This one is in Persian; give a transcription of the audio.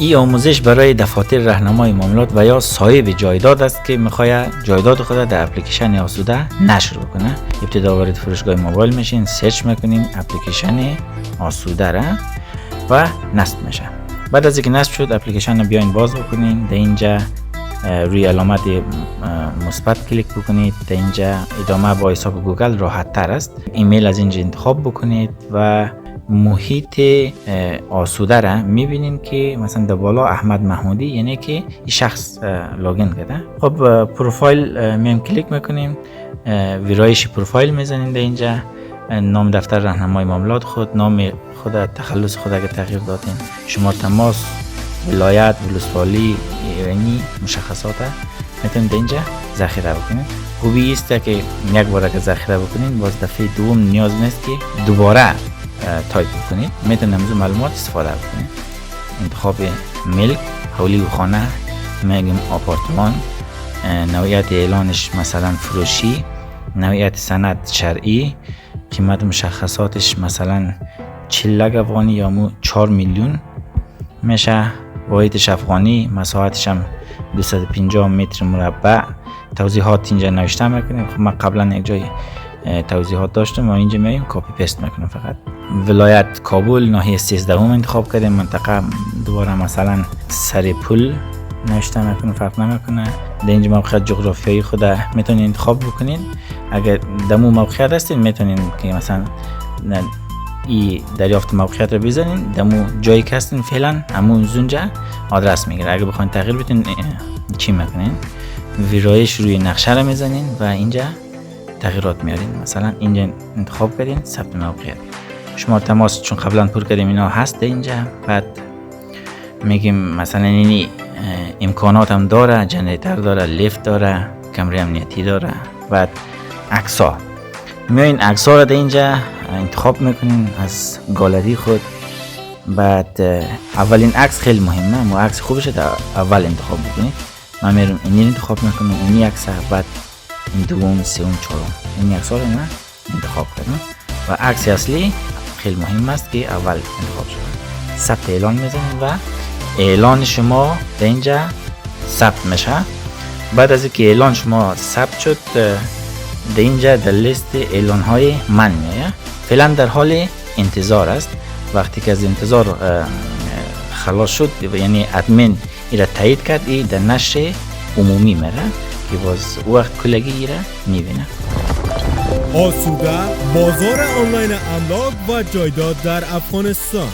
این آموزش برای دفاتر راهنمای معاملات و یا صاحب جایداد است که میخواد جایداد خود در اپلیکیشن آسوده نشر بکنه. ابتدا وارد فروشگاه موبایل میشین، سرچ میکنین اپلیکیشن آسوده را و نصب میشه. بعد از اینکه نصب شد اپلیکیشن رو بیاین باز بکنین. در اینجا روی علامت مثبت کلیک بکنید. در اینجا ادامه با حساب گوگل راحت تر است. ایمیل از اینجا انتخاب بکنید و محیط آسوده را میبینین که مثلا در بالا احمد محمودی، یعنی که این شخص لاگین کرده. خب پروفایل میم کلیک میکنیم، ویرایش پروفایل میزنین. در اینجا نام دفتر راهنمای معاملات خود، نام خود، تخلص خود اگه تغییر دادین، شماره تماس، ولایت، ولسوالی، ایرانی، مشخصات میتونید اینجا ذخیره بکنید. خوبی است که یک بار که ذخیره بکنید باز دفعه دوم نیاز نیست که دوباره تایپ بکنید. میتونید از معلومات استفاده بکنید. انتخاب ملک، حولی و خانه، میگیم آپارتمان، نوعیت اعلانش مثلا فروشی، نوعیت سند شرعی، قیمت مشخصاتش مثلا 40 افغانی یا 4 میلیون میشه، واحدش افغانی، مساحتش هم 250 متر مربع. توضیحات اینجا نوشته میکنیم. خب من قبلا یک جای توضیحات داشتم و اینجا میایم کپی پست میکنم. فقط ولایت کابل، ناحیه 13 انتخاب کردیم. منطقه دوباره مثلا سر پل نوشته میکنم، فرق نمیکنه. در اینجا موقعیت جغرافیایی خود میتونید انتخاب بکنین. اگر دمو موقعیت هستین میتونین که مثلا ای دریافت موقعیت رو بزنین، دمو جایی که هستین فعلا همون زونجا آدرس میگیره. اگه بخواین تغییر بدین چی میکنین؟ ویرایش روی نقشه رو میزنین و اینجا تغییرات میارین. مثلا اینجا انتخاب کردین ثبت موقعیت، شماره تماس چون قبلا پر کردیم اینا هست اینجا. بعد میگیم مثلا اینی امکانات هم داره، جنریتر داره، لیفت داره، کمره امنیتی داره. بعد عکس‌ها میاین عکس‌ها رو در اینجا انتخاب میکنین از گالری خود. بعد اولین عکس خیلی مهمه، مو عکس خوبش در اول انتخاب بکنید. من میرم اینی انتخاب میکنم، اینی عکس، بعد این دوم، سوم، چهارم این عکس ها رو من انتخاب کردم. و عکس اصلی خیلی مهم است که اول انتخاب شد. ثبت اعلان میزنید و اعلان شما در اینجا ثبت میشه. بعد از اینکه اعلان شما ثبت شد در اینجا در لیست اعلان های من میاد. فعلا در حال انتظار است. وقتی که از انتظار خلاص شد یعنی ادمین ایره تایید کرد، ای در نشر عمومی میره که باز وقت کلگی ایره میبینه. آسوده، بازار آنلاین املاک و جایداد در افغانستان.